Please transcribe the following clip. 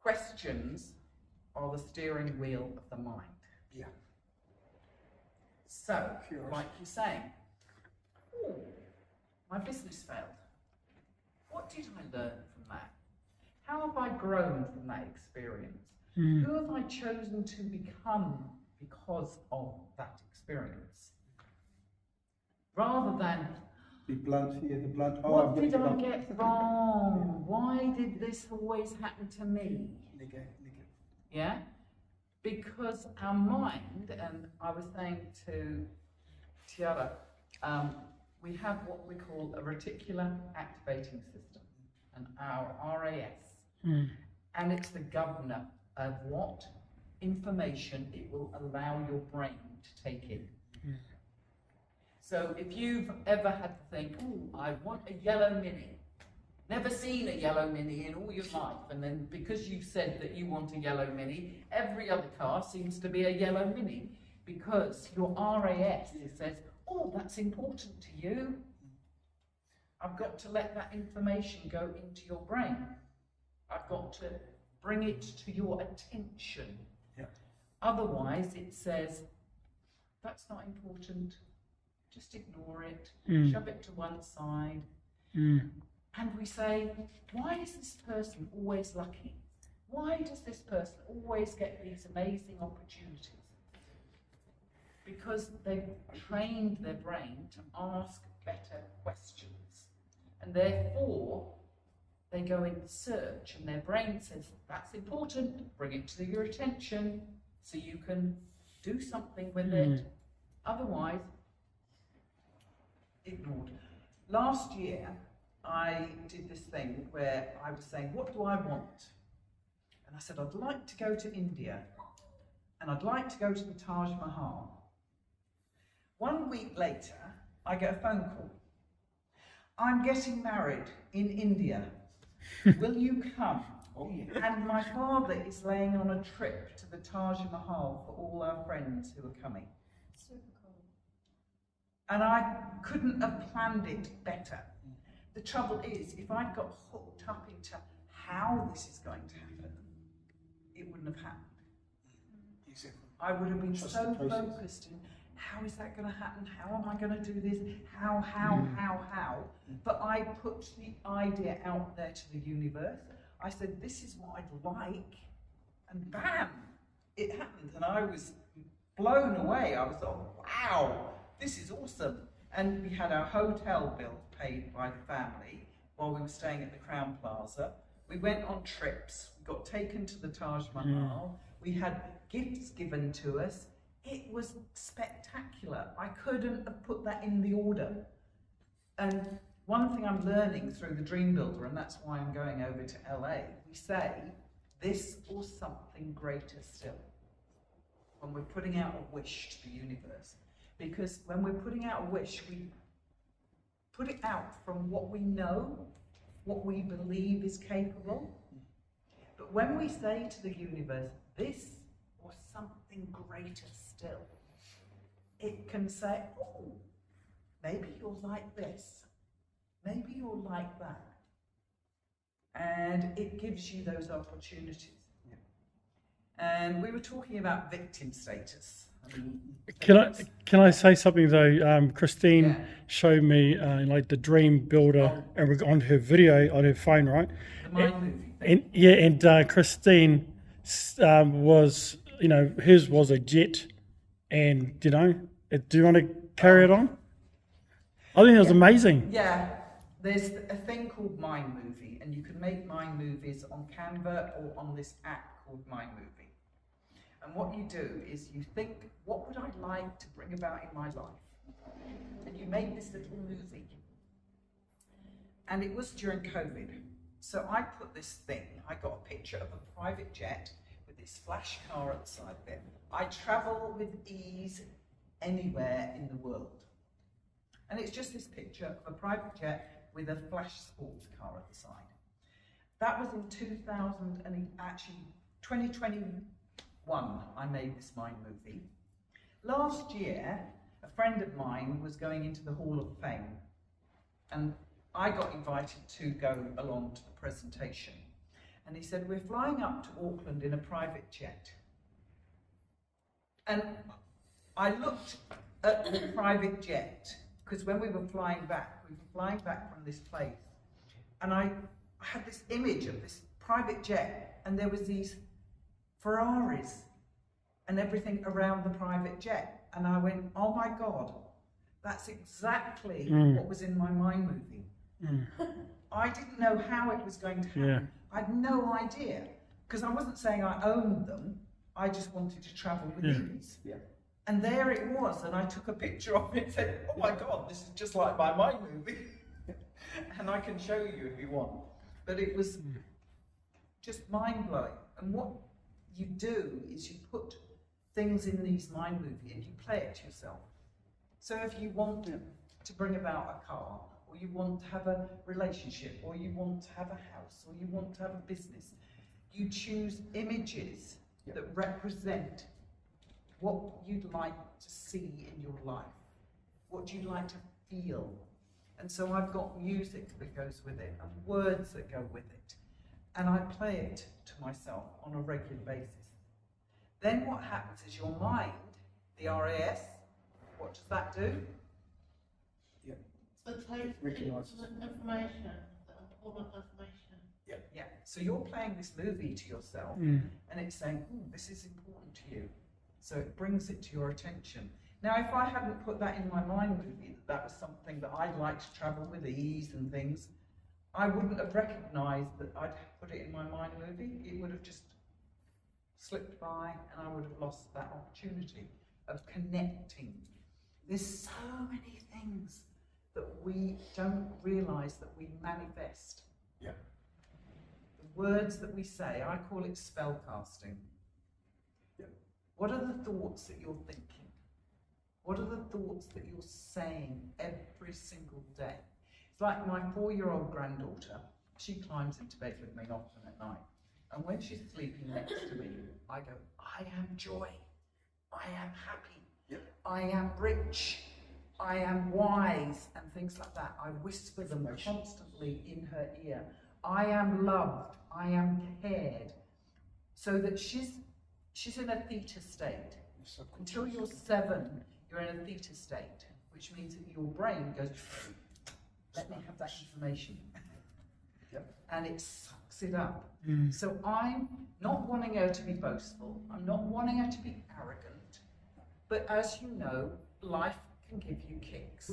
questions are the steering wheel of the mind. Yeah. So, Curiosity. like you're saying, oh, my business failed. What did I learn from that? How have I grown from that experience? Who have I chosen to become because of that experience? Rather than, Be blunt here, the blunt. Oh, what did I get wrong? Why did this always happen to me? Negate. Yeah? Because our mind, and I was saying to Tiara, we have what we call a reticular activating system, and our RAS. And it's the governor of what information it will allow your brain to take in. So if you've ever had to think, oh, I want a yellow Mini, never seen a yellow Mini in all your life, and then because you've said that you want a yellow Mini, every other car seems to be a yellow Mini, because your RAS says, oh, that's important to you. I've got to let that information go into your brain. I've got to bring it to your attention. Yeah. Otherwise, it says, that's not important. Just ignore it. Shove it to one side. And we say, why is this person always lucky? Why does this person always get these amazing opportunities? Because they've trained their brain to ask better questions. And therefore, they go in search, and their brain says, that's important, bring it to your attention so you can do something with it. Otherwise, ignored. Last year, I did this thing where I was saying, what do I want? And I said, I'd like to go to India, and I'd like to go to the Taj Mahal. 1 week later, I get a phone call. I'm getting married in India. Will you come? Oh, yeah. And my father is laying on a trip to the Taj Mahal for all our friends who are coming. Super cool. And I couldn't have planned it better. The trouble is, if I'd got hooked up into how this is going to happen, it wouldn't have happened. I would have been Trust so the process. focused in how is that going to happen? How am I going to do this? How? But I put the idea out there to the universe. I said, this is what I'd like. And bam, it happened. And I was blown away. I was like, wow, this is awesome. And we had our hotel bill paid by the family while we were staying at the Crown Plaza. We went on trips. We got taken to the Taj Mahal. We had gifts given to us. It was spectacular. I couldn't have put that in the order. And one thing I'm learning through the Dream Builder, and that's why I'm going over to LA, we say this or something greater still when we're putting out a wish to the universe. Because when we're putting out a wish, we put it out from what we know, what we believe is capable. But when we say to the universe, this or something greater still, it can say, oh, maybe you're like this, maybe you're like that. And it gives you those opportunities. Yeah. And we were talking about victim status. Can I say something though? Christine showed me like the Dream Builder, and we're on her video on her phone, right? The mind movie. And Christine was, hers was a jet, and do you want to carry it on? I think it was amazing. Yeah, there's a thing called Mind Movie, and you can make Mind Movies on Canva or on this app called Mind Movie. And what you do is you think, what would I like to bring about in my life? And you make this little movie. And it was during COVID. So I put this thing, I got a picture of a private jet with this flash car at the side of it. I travel with ease anywhere in the world. And it's just this picture of a private jet with a flash sports car at the side. That was in 2021, I made this Mind Movie. Last year, a friend of mine was going into the Hall of Fame, and I got invited to go along to the presentation. And he said, we're flying up to Auckland in a private jet. And I looked at the private jet, because when we were flying back from this place, and I had this image of this private jet, and there was these Ferraris and everything around the private jet. And I went, oh my God, that's exactly what was in my mind movie. I didn't know how it was going to happen. Yeah. I had no idea, because I wasn't saying I owned them. I just wanted to travel with these. Yeah. And there it was, and I took a picture of it and said, oh my God, this is just like my mind movie. And I can show you if you want. But it was just mind-blowing. And what you do is you put things in these mind movie and you play it yourself. So if you want to bring about a car, or you want to have a relationship, or you want to have a house, or you want to have a business, you choose images that represent what you'd like to see in your life, what you'd like to feel. And so I've got music that goes with it, and words that go with it, and I play it to myself on a regular basis. Then what happens is your mind, the RAS, what does that do? Yeah. It takes Recognise. information, the important information. Yeah, so you're playing this movie to yourself, and it's saying, this is important to you. So it brings it to your attention. Now, if I hadn't put that in my mind movie, that was something that I'd like to travel with ease and things, I wouldn't have recognised that I'd put it in my mind movie. It would have just slipped by, and I would have lost that opportunity of connecting. There's so many things that we don't realise that we manifest. Yeah. The words that we say, I call it spell casting. Yeah. What are the thoughts that you're thinking? What are the thoughts that you're saying every single day? It's like my 4-year-old granddaughter, she climbs into bed with me often at night. And when she's sleeping next to me, I go, I am joy. I am happy. Yep. I am rich. I am wise, and things like that. I whisper them constantly in her ear. I am loved. I am cared. So that she's in a theta state. Until you're 7, you're in a theta state, which means that your brain goes, let me have that information. Yep. And it sucks it up. So I'm not wanting her to be boastful. I'm not wanting her to be arrogant. But as you know, life can give you kicks.